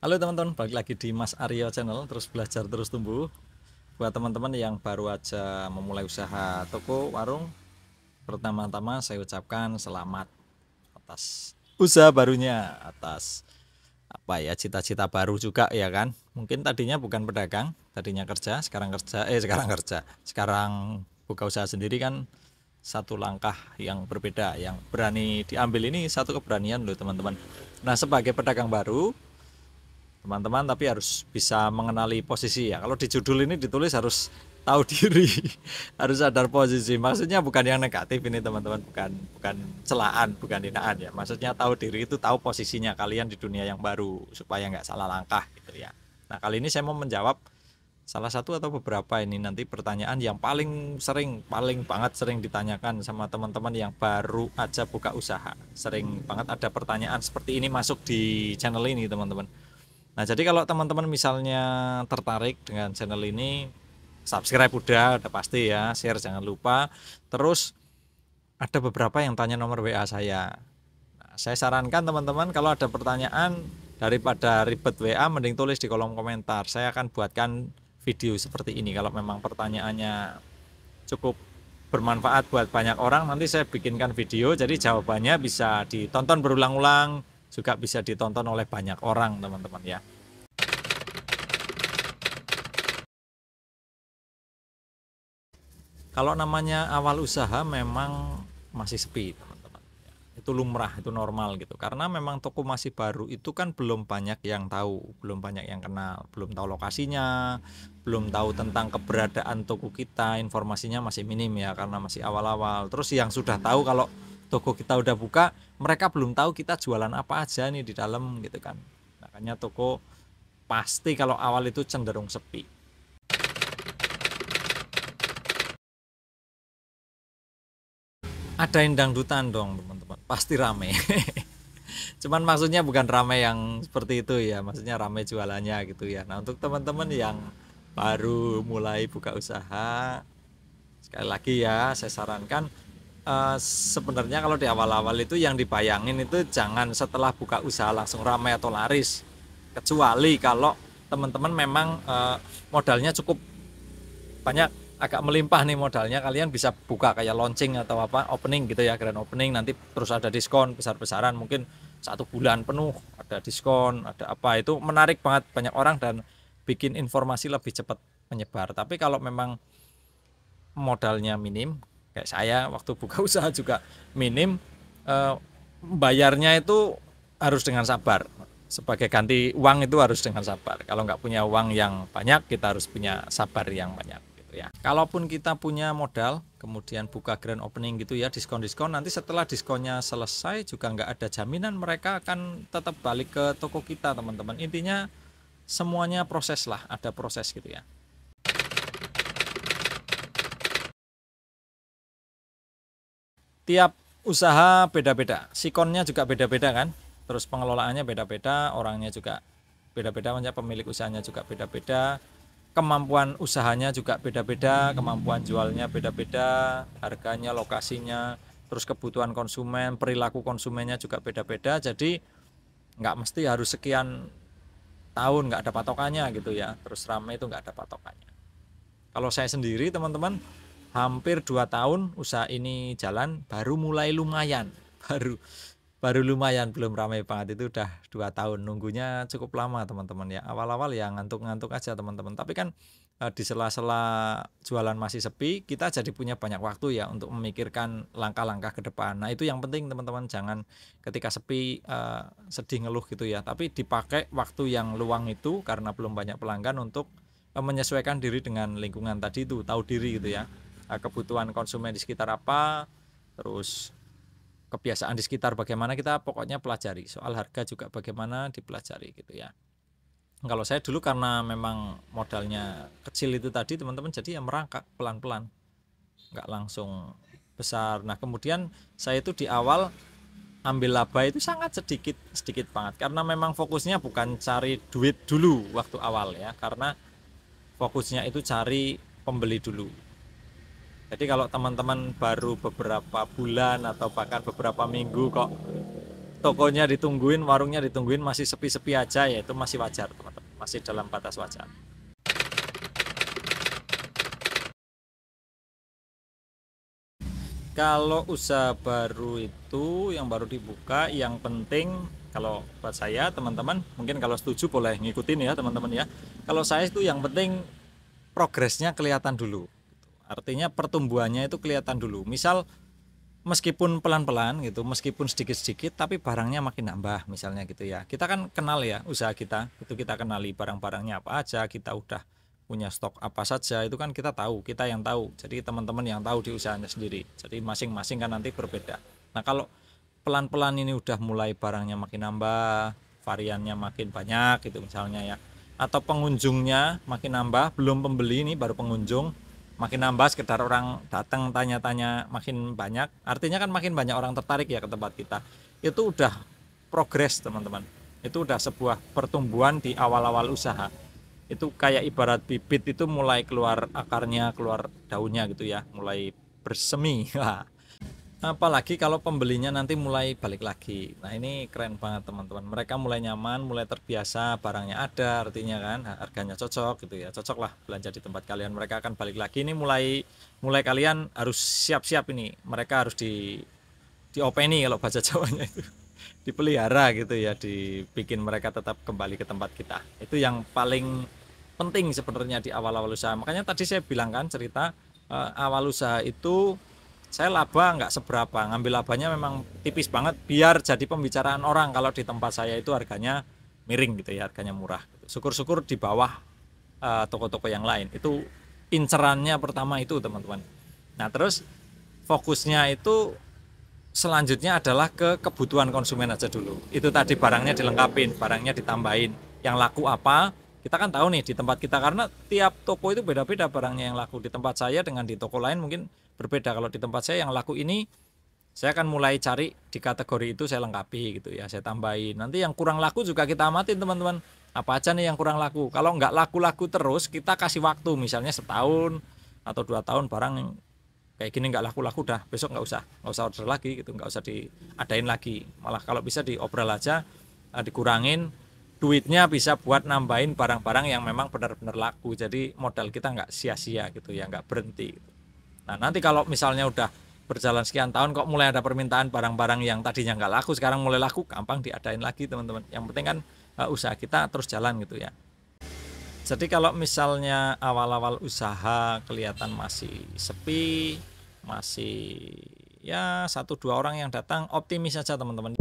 Halo teman-teman, balik lagi di Mas Aryo Channel, terus belajar terus tumbuh. Buat teman-teman yang baru aja memulai usaha toko warung, pertama-tama saya ucapkan selamat atas usaha barunya, atas cita-cita baru juga ya kan. Mungkin tadinya bukan pedagang, tadinya kerja, sekarang buka usaha sendiri kan satu langkah yang berbeda, yang berani diambil ini satu keberanian loh teman-teman. Nah, sebagai pedagang baru teman-teman tapi harus bisa mengenali posisi ya. Kalau di judul ini ditulis harus tahu diri, harus sadar posisi. Maksudnya bukan yang negatif ini teman-teman, bukan bukan celaan, bukan hinaan ya. Maksudnya tahu diri itu tahu posisinya kalian di dunia yang baru supaya nggak salah langkah gitu ya. Nah, kali ini saya mau menjawab salah satu atau beberapa ini nanti pertanyaan yang paling banget sering ditanyakan sama teman-teman yang baru aja buka usaha. Sering banget ada pertanyaan seperti ini masuk di channel ini teman-teman. Nah, jadi kalau teman-teman misalnya tertarik dengan channel ini, subscribe udah pasti ya, share jangan lupa. Terus ada beberapa yang tanya nomor WA saya. Nah, saya sarankan teman-teman kalau ada pertanyaan daripada ribet WA mending tulis di kolom komentar. Saya akan buatkan video seperti ini kalau memang pertanyaannya cukup bermanfaat buat banyak orang, nanti saya bikinkan video jadi jawabannya bisa ditonton berulang-ulang, juga bisa ditonton oleh banyak orang teman-teman ya. Kalau namanya awal usaha memang masih sepi teman-teman, itu lumrah, itu normal gitu, karena memang toko masih baru itu kan belum banyak yang tahu, belum banyak yang kenal, belum tahu lokasinya, belum tahu tentang keberadaan toko kita, informasinya masih minim ya karena masih awal-awal. Terus yang sudah tahu kalau toko kita udah buka, mereka belum tahu kita jualan apa aja nih di dalam gitu kan. Makanya toko pasti kalau awal itu cenderung sepi. Ada yang dangdutan dong teman-teman, pasti rame. Cuman maksudnya bukan rame yang seperti itu ya, maksudnya rame jualannya gitu ya. Nah, untuk teman-teman yang baru mulai buka usaha, sekali lagi ya saya sarankan sebenarnya kalau di awal-awal itu yang dibayangin itu jangan setelah buka usaha langsung ramai atau laris, kecuali kalau teman-teman memang modalnya cukup banyak, agak melimpah nih modalnya, kalian bisa buka kayak launching atau apa opening gitu ya, grand opening, nanti terus ada diskon besar-besaran, mungkin 1 bulan penuh ada diskon, ada apa, itu menarik banget banyak orang dan bikin informasi lebih cepat menyebar. Tapi kalau memang modalnya minim kayak saya waktu buka usaha juga minim, bayarnya itu harus dengan sabar, sebagai ganti uang itu harus dengan sabar. Kalau nggak punya uang yang banyak, kita harus punya sabar yang banyak gitu ya. Kalaupun kita punya modal kemudian buka grand opening gitu ya, diskon-diskon, nanti setelah diskonnya selesai juga nggak ada jaminan mereka akan tetap balik ke toko kita teman-teman. Intinya semuanya proses lah, ada proses gitu ya. Tiap usaha beda-beda, sikonnya juga beda-beda kan, terus pengelolaannya beda-beda, orangnya juga beda-beda, pemilik usahanya juga beda-beda, kemampuan usahanya juga beda-beda, kemampuan jualnya beda-beda, harganya, lokasinya, terus kebutuhan konsumen, perilaku konsumennya juga beda-beda. Jadi nggak mesti harus sekian tahun, nggak ada patokannya gitu ya, terus ramai itu nggak ada patokannya. Kalau saya sendiri teman-teman, hampir 2 tahun usaha ini jalan, baru mulai lumayan, baru baru lumayan, belum ramai banget, itu udah 2 tahun. Nunggunya cukup lama teman-teman ya, awal-awal ya ngantuk-ngantuk aja teman-teman, tapi kan di sela-sela jualan masih sepi, kita jadi punya banyak waktu ya untuk memikirkan langkah-langkah ke depan. Nah, itu yang penting teman-teman, jangan ketika sepi sedih ngeluh gitu ya, tapi dipakai waktu yang luang itu karena belum banyak pelanggan untuk menyesuaikan diri dengan lingkungan tadi itu, tahu diri gitu ya. Kebutuhan konsumen di sekitar apa, terus kebiasaan di sekitar bagaimana, kita pokoknya pelajari. Soal harga juga bagaimana, dipelajari gitu ya. Kalau saya dulu karena memang modalnya kecil itu tadi teman-teman, jadi ya merangkak pelan-pelan, nggak langsung besar. Nah, kemudian saya itu di awal ambil laba itu sangat sedikit sedikit banget, karena memang fokusnya bukan cari duit dulu waktu awal ya, karena fokusnya itu cari pembeli dulu. Jadi kalau teman-teman baru beberapa bulan atau bahkan beberapa minggu kok tokonya ditungguin, warungnya ditungguin, masih sepi-sepi aja, ya itu masih wajar teman-teman, masih dalam batas wajar. Kalau usaha baru itu yang baru dibuka, yang penting kalau buat saya teman-teman, mungkin kalau setuju boleh ngikutin ya teman-teman ya. Kalau saya itu yang penting progresnya kelihatan dulu. Artinya pertumbuhannya itu kelihatan dulu. Misal meskipun pelan-pelan gitu, meskipun sedikit-sedikit, tapi barangnya makin nambah misalnya gitu ya. Kita kan kenal ya usaha kita, itu kita kenali barang-barangnya apa aja, kita udah punya stok apa saja, itu kan kita tahu, kita yang tahu. Jadi teman-teman yang tahu di usahanya sendiri. Jadi masing-masing kan nanti berbeda. Nah kalau pelan-pelan ini udah mulai barangnya makin nambah, variannya makin banyak gitu misalnya ya, atau pengunjungnya makin nambah, belum pembeli ini baru pengunjung, makin nambah, sekedar orang datang tanya-tanya makin banyak, artinya kan makin banyak orang tertarik ya ke tempat kita, itu udah progres teman-teman, itu udah sebuah pertumbuhan di awal-awal usaha. Itu kayak ibarat bibit itu mulai keluar akarnya, keluar daunnya gitu ya, mulai bersemi. Apalagi kalau pembelinya nanti mulai balik lagi. Nah ini keren banget teman-teman, mereka mulai nyaman, mulai terbiasa, barangnya ada, artinya kan harganya cocok gitu ya, cocok lah belanja di tempat kalian, mereka akan balik lagi. Ini mulai mulai kalian harus siap-siap, ini mereka harus diopeni kalau bahasa Jawanya itu, dipelihara gitu ya, dibikin mereka tetap kembali ke tempat kita. Itu yang paling penting sebenarnya di awal-awal usaha. Makanya tadi saya bilang kan cerita awal usaha itu saya laba nggak seberapa, ngambil labanya memang tipis banget biar jadi pembicaraan orang kalau di tempat saya itu harganya miring gitu ya, harganya murah gitu. Syukur-syukur di bawah toko-toko yang lain. Itu incerannya pertama itu teman-teman. Nah terus fokusnya itu selanjutnya adalah ke kebutuhan konsumen aja dulu. Itu tadi barangnya dilengkapin, barangnya ditambahin. Yang laku apa? Kita kan tahu nih di tempat kita, karena tiap toko itu beda-beda barangnya yang laku. Di tempat saya dengan di toko lain mungkin berbeda. Kalau di tempat saya yang laku ini, saya akan mulai cari di kategori itu, saya lengkapi gitu ya, saya tambahin. Nanti yang kurang laku juga kita amatin teman-teman. Apa aja nih yang kurang laku? Kalau nggak laku-laku terus, kita kasih waktu misalnya setahun atau 2 tahun, barang kayak gini nggak laku-laku, dah besok nggak usah order lagi gitu, nggak usah diadain lagi, malah kalau bisa diobrol aja, dikurangin duitnya, bisa buat nambahin barang-barang yang memang benar-benar laku, jadi modal kita nggak sia-sia gitu ya, nggak berhenti gitu. Nah nanti kalau misalnya udah berjalan sekian tahun kok mulai ada permintaan barang-barang yang tadinya nggak laku sekarang mulai laku, gampang diadain lagi teman-teman. Yang penting kan usaha kita terus jalan gitu ya. Jadi kalau misalnya awal-awal usaha kelihatan masih sepi, masih ya 1-2 orang yang datang, optimis saja teman-teman.